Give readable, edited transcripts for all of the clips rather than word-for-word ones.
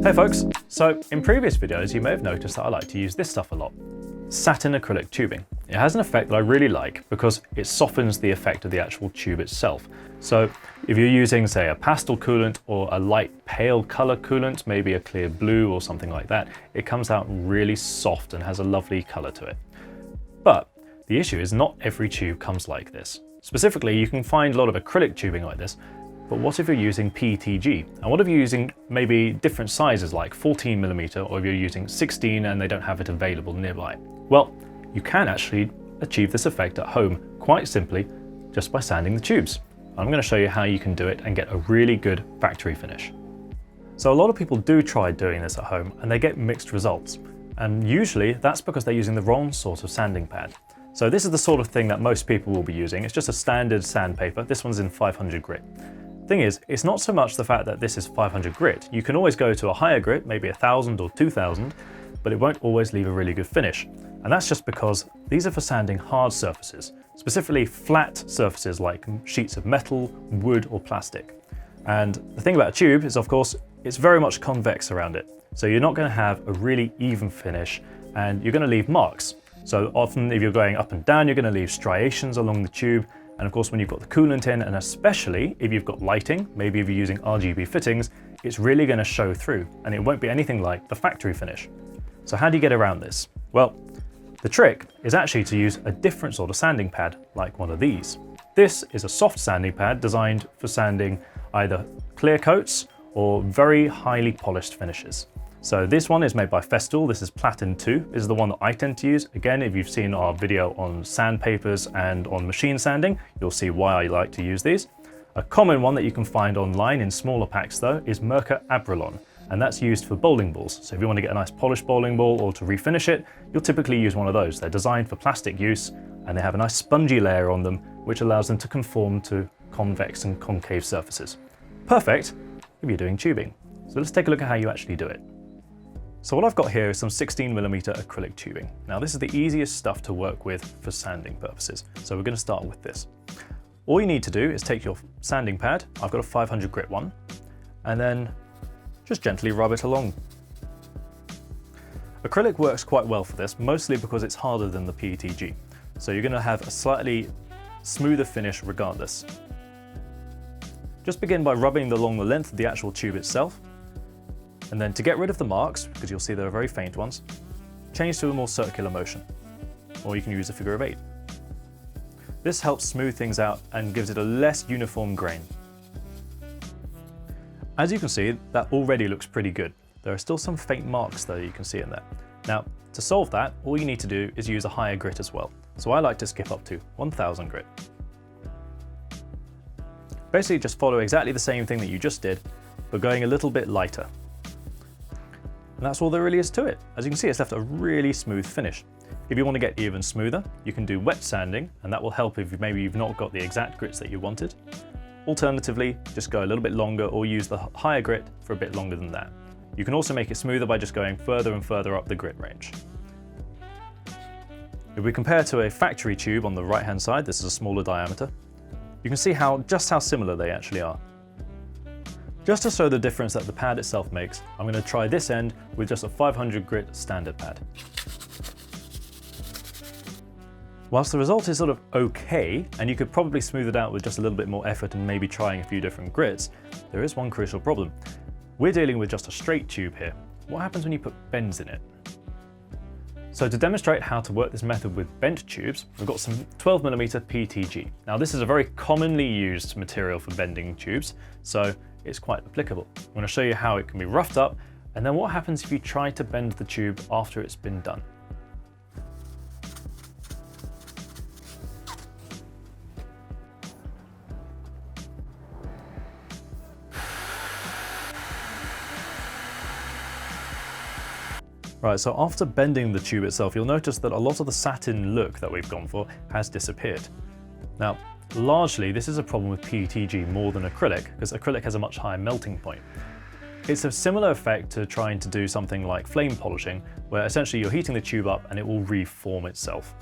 Hey folks, so in previous videos you may have noticed that I like to use this stuff a lot. Satin acrylic tubing. It has an effect that I really like because it softens the effect of the actual tube itself. So if you're using, say, a pastel coolant or a light pale color coolant, maybe a clear blue or something like that, it comes out really soft and has a lovely color to it. But the issue is not every tube comes like this. Specifically, you can find a lot of acrylic tubing like this, but what if you're using PETG? And what if you're using maybe different sizes like 14mm, or if you're using 16 and they don't have it available nearby? Well, you can actually achieve this effect at home quite simply just by sanding the tubes. I'm going to show you how you can do it and get a really good factory finish. So a lot of people do try doing this at home and they get mixed results. And usually that's because they're using the wrong sort of sanding pad. So this is the sort of thing that most people will be using. It's just a standard sandpaper. This one's in 500 grit. Thing is, it's not so much the fact that this is 500 grit. You can always go to a higher grit, maybe 1000 or 2000, but it won't always leave a really good finish. And that's just because these are for sanding hard surfaces, specifically flat surfaces like sheets of metal, wood or plastic. And the thing about a tube is, of course, it's very much convex around it. So you're not going to have a really even finish and you're going to leave marks. So often if you're going up and down, you're going to leave striations along the tube. And of course, when you've got the coolant in, and especially if you've got lighting, maybe if you're using RGB fittings, it's really going to show through and it won't be anything like the factory finish. So how do you get around this? Well, the trick is actually to use a different sort of sanding pad, like one of these. This is a soft sanding pad designed for sanding either clear coats or very highly polished finishes. So this one is made by Festool. This is Platin 2. This is the one that I tend to use. Again, if you've seen our video on sandpapers and on machine sanding, you'll see why I like to use these. A common one that you can find online in smaller packs though is Mirka Abralon, and that's used for bowling balls. So if you want to get a nice polished bowling ball or to refinish it, you'll typically use one of those. They're designed for plastic use and they have a nice spongy layer on them, which allows them to conform to convex and concave surfaces. Perfect if you're doing tubing. So let's take a look at how you actually do it. So what I've got here is some 16mm acrylic tubing. Now this is the easiest stuff to work with for sanding purposes. So we're going to start with this. All you need to do is take your sanding pad, I've got a 500 grit one, and then just gently rub it along. Acrylic works quite well for this, mostly because it's harder than the PETG. So you're going to have a slightly smoother finish regardless. Just begin by rubbing along the length of the actual tube itself. And then to get rid of the marks, because you'll see there are very faint ones, change to a more circular motion, or you can use a figure of 8. This helps smooth things out and gives it a less uniform grain. As you can see, that already looks pretty good. There are still some faint marks though you can see in there. Now, to solve that, all you need to do is use a higher grit as well. So I like to skip up to 1000 grit. Basically just follow exactly the same thing that you just did, but going a little bit lighter. And that's all there really is to it. As you can see, it's left a really smooth finish. If you want to get even smoother, you can do wet sanding, and that will help if maybe you've not got the exact grits that you wanted. Alternatively, just go a little bit longer or use the higher grit for a bit longer than that. You can also make it smoother by just going further and further up the grit range. If we compare to a factory tube on the right-hand side, this is a smaller diameter, you can see just how similar they actually are. Just to show the difference that the pad itself makes, I'm going to try this end with just a 500 grit standard pad. Whilst the result is sort of okay, and you could probably smooth it out with just a little bit more effort and maybe trying a few different grits, there is one crucial problem. We're dealing with just a straight tube here. What happens when you put bends in it? So to demonstrate how to work this method with bent tubes, we've got some 12mm PETG. Now this is a very commonly used material for bending tubes, so it's quite applicable. I'm going to show you how it can be roughed up, and then what happens if you try to bend the tube after it's been done. Right, so after bending the tube itself, you'll notice that a lot of the satin look that we've gone for has disappeared. Now, largely this is a problem with PETG more than acrylic, because acrylic has a much higher melting point. It's a similar effect to trying to do something like flame polishing, where essentially you're heating the tube up and it will reform itself.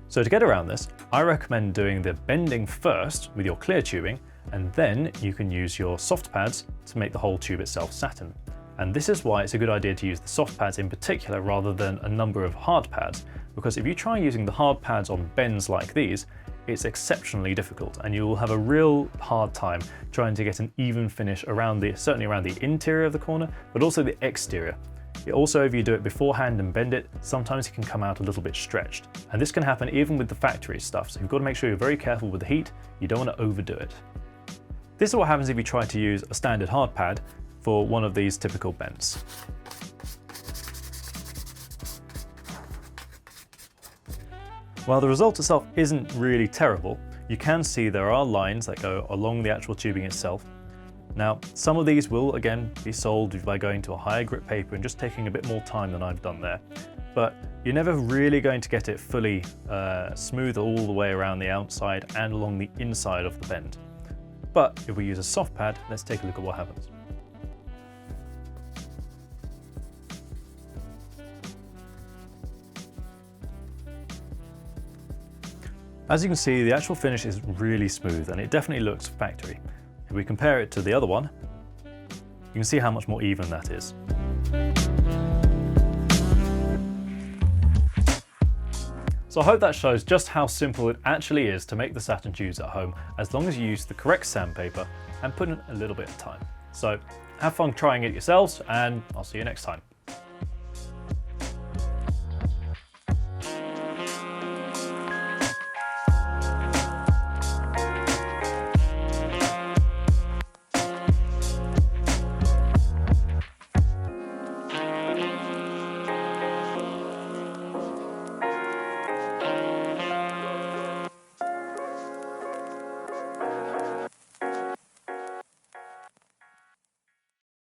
So to get around this, I recommend doing the bending first with your clear tubing, and then you can use your soft pads to make the whole tube itself satin. And this is why it's a good idea to use the soft pads in particular rather than a number of hard pads, because if you try using the hard pads on bends like these, it's exceptionally difficult and you will have a real hard time trying to get an even finish around certainly around the interior of the corner, but also the exterior. Also, if you do it beforehand and bend it, sometimes it can come out a little bit stretched. And this can happen even with the factory stuff, so you've got to make sure you're very careful with the heat. You don't want to overdo it. This is what happens if you try to use a standard hard pad for one of these typical bends. While the result itself isn't really terrible, you can see there are lines that go along the actual tubing itself. Now, some of these will again be solved by going to a higher grit paper and just taking a bit more time than I've done there. But you're never really going to get it fully smooth all the way around the outside and along the inside of the bend. But if we use a soft pad, let's take a look at what happens. As you can see, the actual finish is really smooth and it definitely looks factory. If we compare it to the other one, you can see how much more even that is. So I hope that shows just how simple it actually is to make the Satin tubes at home, as long as you use the correct sandpaper and put in a little bit of time. So have fun trying it yourselves, and I'll see you next time.